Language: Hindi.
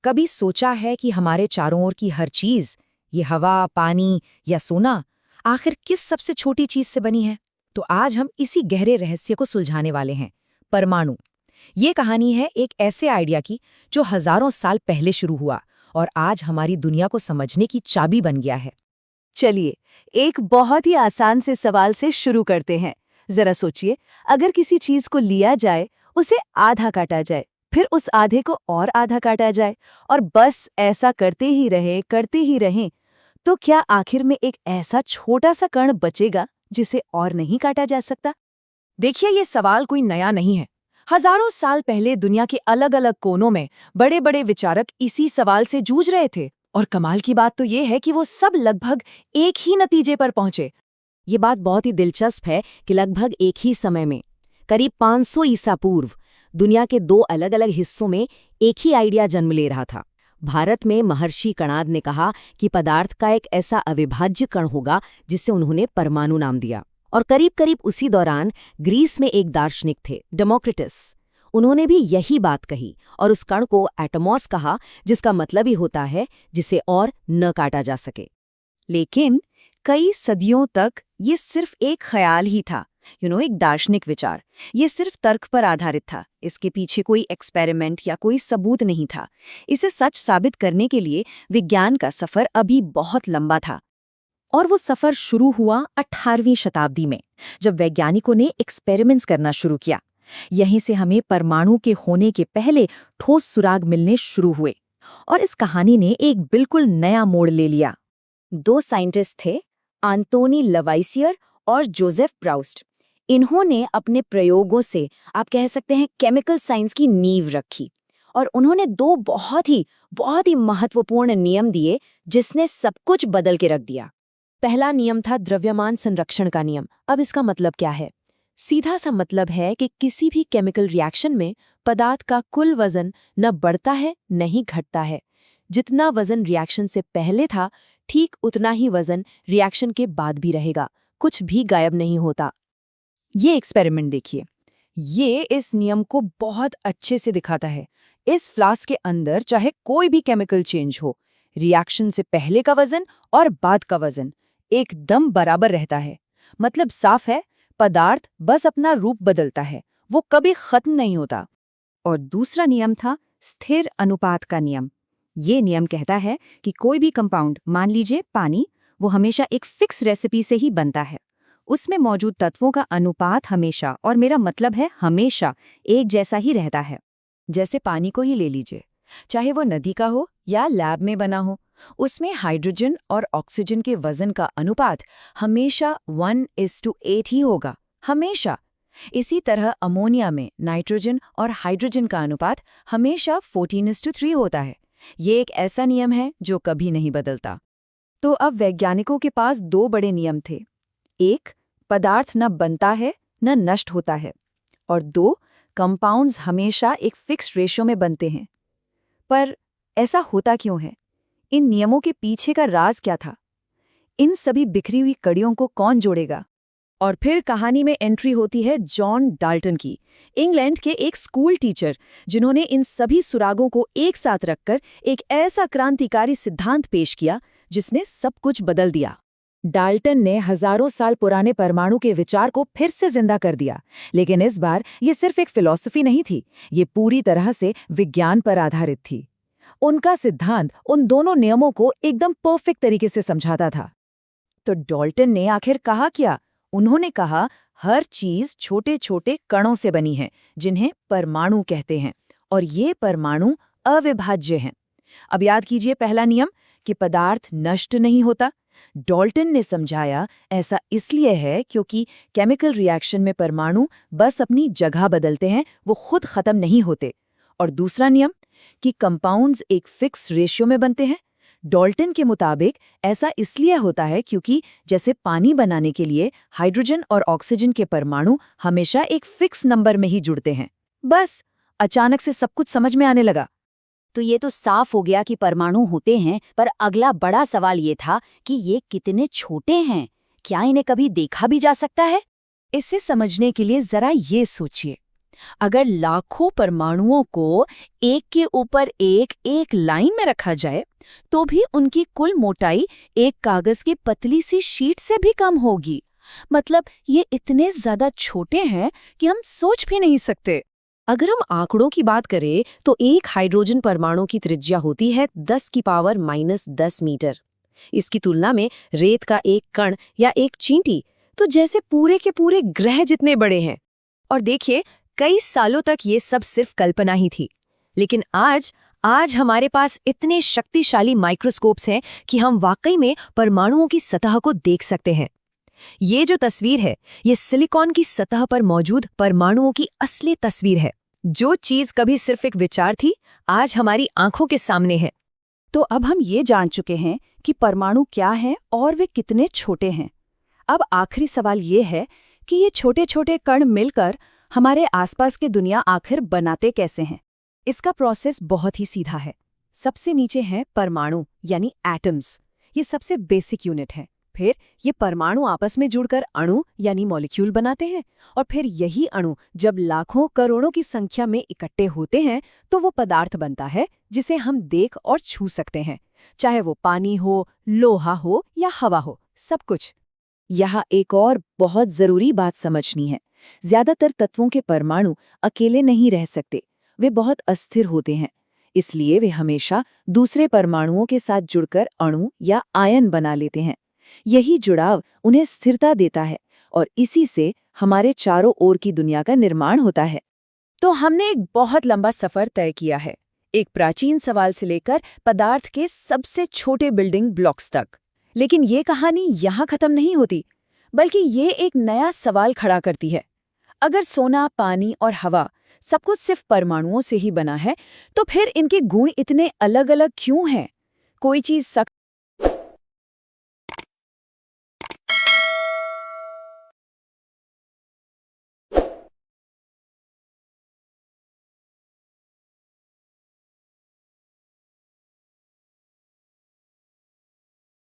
कभी सोचा है कि हमारे चारों ओर की हर चीज, ये हवा, पानी या सोना, आखिर किस सबसे छोटी चीज से बनी है? तो आज हम इसी गहरे रहस्य को सुलझाने वाले हैं। परमाणु। ये कहानी है एक ऐसे आइडिया की जो हजारों साल पहले शुरू हुआ और आज हमारी दुनिया को समझने की चाबी बन गया है। चलिए, एक बहुत ही आसान से सवाल से शुरू करते हैं। जरा सोचिए, अगर किसी चीज को लिया जाए, उसे आधा काटा जाए, फिर उस आधे को और आधा काटा जाए, और बस ऐसा करते ही रहें, तो क्या आखिर में एक ऐसा छोटा सा कण बचेगा जिसे और नहीं काटा जा सकता? देखिए, ये सवाल कोई नया नहीं है। हजारों साल पहले दुनिया के अलग अलग कोनों में बड़े बड़े विचारक इसी सवाल से जूझ रहे थे, और कमाल की बात तो ये है कि वो सब लगभग एक ही नतीजे पर पहुंचे। ये बात बहुत ही दिलचस्प है कि लगभग एक ही समय में, करीब 500 ईसा पूर्व, दुनिया के दो अलग अलग हिस्सों में एक ही आइडिया जन्म ले रहा था। भारत में महर्षि कणाद ने कहा कि पदार्थ का एक ऐसा अविभाज्य कण होगा जिसे उन्होंने परमाणु नाम दिया। और करीब करीब उसी दौरान ग्रीस में एक दार्शनिक थे, डेमोक्रिटस। उन्होंने भी यही बात कही और उस कण को एटमॉस कहा, जिसका मतलब ही होता है जिसे और न काटा जा सके। लेकिन कई सदियों तक ये सिर्फ एक ख्याल ही था, एक दार्शनिक विचार। ये सिर्फ तर्क पर आधारित था। इसके पीछे कोई एक्सपेरिमेंट या कोई सबूत नहीं था। इसे सच साबित करने के लिए विज्ञान का सफर अभी बहुत लंबा था। और वो सफर शुरू हुआ 18वीं शताब्दी में, जब वैज्ञानिकों ने एक्सपेरिमेंट्स करना शुरू किया। यहीं से हमें परमाणु के होने के पहले ठोस सुराग मिलने शुरू हुए, और इस कहानी ने एक बिल्कुल नया मोड़ ले लिया। दो साइंटिस्ट थे, आंतोनी लवाइसियर और जोसेफ प्राउस्ट। इन्होंने अपने प्रयोगों से, आप कह सकते हैं, केमिकल साइंस की नींव रखी, और उन्होंने दो बहुत ही महत्वपूर्ण नियम दिए जिसने सब कुछ बदल के रख दिया। पहला नियम था द्रव्यमान संरक्षण का नियम। अब इसका मतलब क्या है? सीधा सा मतलब है कि किसी भी केमिकल रिएक्शन में पदार्थ का कुल वजन न बढ़ता है न ही घटता है। जितना वजन रिएक्शन से पहले था, ठीक उतना ही वजन रिएक्शन के बाद भी रहेगा। कुछ भी गायब नहीं होता। ये एक्सपेरिमेंट देखिए, ये इस नियम को बहुत अच्छे से दिखाता है। इस फ्लास्क के अंदर चाहे कोई भी केमिकल चेंज हो, रिएक्शन से पहले का वजन और बाद का वजन एकदम बराबर रहता है। मतलब साफ है, पदार्थ बस अपना रूप बदलता है, वो कभी खत्म नहीं होता। और दूसरा नियम था स्थिर अनुपात का नियम। ये नियम कहता है कि कोई भी कंपाउंड, मान लीजिए पानी, वो हमेशा एक फिक्स रेसिपी से ही बनता है। उसमें मौजूद तत्वों का अनुपात हमेशा, और मेरा मतलब है हमेशा, एक जैसा ही रहता है। जैसे पानी को ही ले लीजिए, चाहे वो नदी का हो या लैब में बना हो, उसमें हाइड्रोजन और ऑक्सीजन के वजन का अनुपात हमेशा 1:8 ही होगा, हमेशा। इसी तरह अमोनिया में नाइट्रोजन और हाइड्रोजन का अनुपात हमेशा 14:3 होता है। ये एक ऐसा नियम है जो कभी नहीं बदलता। तो अब वैज्ञानिकों के पास दो बड़े नियम थे। एक, पदार्थ न बनता है न नष्ट होता है, और दो, कंपाउंड्स हमेशा एक फिक्स्ड रेशियो में बनते हैं। पर ऐसा होता क्यों है? इन नियमों के पीछे का राज क्या था? इन सभी बिखरी हुई कड़ियों को कौन जोड़ेगा? और फिर कहानी में एंट्री होती है जॉन डाल्टन की, इंग्लैंड के एक स्कूल टीचर, जिन्होंने इन सभी सुरागों को एक साथ रखकर एक ऐसा क्रांतिकारी सिद्धांत पेश किया जिसने सब कुछ बदल दिया। डाल्टन ने हजारों साल पुराने परमाणु के विचार को फिर से जिंदा कर दिया, लेकिन इस बार ये सिर्फ एक फिलॉसफी नहीं थी, ये पूरी तरह से विज्ञान पर आधारित थी। उनका सिद्धांत उन दोनों नियमों को एकदम परफेक्ट तरीके से समझाता था। तो डाल्टन ने आखिर कहा क्या? उन्होंने कहा, हर चीज छोटे छोटे कणों से बनी है, जिन्हें परमाणु कहते हैं, और ये परमाणु अविभाज्य हैं। अब याद कीजिए पहला नियम कि पदार्थ नष्ट नहीं होता। डाल्टन ने समझाया, ऐसा इसलिए है क्योंकि केमिकल रिएक्शन में परमाणु बस अपनी जगह बदलते हैं, वो खुद खत्म नहीं होते। और दूसरा नियम कि कंपाउंड्स एक फिक्स रेशियो में बनते हैं। डाल्टन के मुताबिक ऐसा इसलिए होता है क्योंकि जैसे पानी बनाने के लिए हाइड्रोजन और ऑक्सीजन के परमाणु हमेशा एक फिक्स नंबर में ही जुड़ते हैं। बस अचानक से सब कुछ समझ में आने लगा। तो ये तो साफ हो गया कि परमाणु होते हैं, पर अगला बड़ा सवाल ये था कि ये कितने छोटे हैं? क्या इन्हें कभी देखा भी जा सकता है? इसे समझने के लिए जरा ये सोचिए, अगर लाखों परमाणुओं को एक के ऊपर एक एक लाइन में रखा जाए तो भी उनकी कुल मोटाई एक कागज की पतली सी शीट से भी कम होगी। मतलब ये इतने ज्यादा छोटे हैं कि हम सोच भी नहीं सकते। अगर हम आंकड़ों की बात करें तो एक हाइड्रोजन परमाणु की त्रिज्या होती है 10 की पावर -10 मीटर। इसकी तुलना में रेत का एक कण या एक चींटी तो जैसे पूरे के पूरे ग्रह जितने बड़े हैं। और देखिए, कई सालों तक ये सब सिर्फ कल्पना ही थी, लेकिन आज हमारे पास इतने शक्तिशाली माइक्रोस्कोप्स हैं कि हम वाकई में परमाणुओं की सतह को देख सकते हैं। ये जो तस्वीर है, ये सिलिकॉन की सतह पर मौजूद परमाणुओं की असली तस्वीर है। जो चीज कभी सिर्फ एक विचार थी, आज हमारी आंखों के सामने है। तो अब हम ये जान चुके हैं कि परमाणु क्या हैं और वे कितने छोटे हैं। अब आखिरी सवाल ये है कि ये छोटे छोटे कण मिलकर हमारे आसपास की दुनिया आखिर बनाते कैसे हैं। इसका प्रोसेस बहुत ही सीधा है। सबसे नीचे हैं परमाणु यानी एटम्स। ये सबसे बेसिक यूनिट है। फिर ये परमाणु आपस में जुड़कर अणु यानी मॉलिक्यूल बनाते हैं, और फिर यही अणु जब लाखों करोड़ों की संख्या में इकट्ठे होते हैं तो वो पदार्थ बनता है जिसे हम देख और छू सकते हैं, चाहे वो पानी हो, लोहा हो या हवा हो, सब कुछ। यहाँ एक और बहुत जरूरी बात समझनी है। ज्यादातर तत्वों के परमाणु अकेले नहीं रह सकते, वे बहुत अस्थिर होते हैं। इसलिए वे हमेशा दूसरे परमाणुओं के साथ जुड़कर अणु या आयन बना लेते हैं। यही जुड़ाव उन्हें स्थिरता देता है और इसी से हमारे चारों ओर की दुनिया का निर्माण होता है। तो हमने एक बहुत लंबा सफर तय किया है, एक प्राचीन सवाल से लेकर पदार्थ के सबसे छोटे बिल्डिंग ब्लॉक्स तक। लेकिन ये कहानी यहाँ खत्म नहीं होती, बल्कि ये एक नया सवाल खड़ा करती है। अगर सोना, पानी और हवा सब कुछ सिर्फ परमाणुओं से ही बना है, तो फिर इनके गुण इतने अलग अलग क्यों हैं? कोई चीज सख्त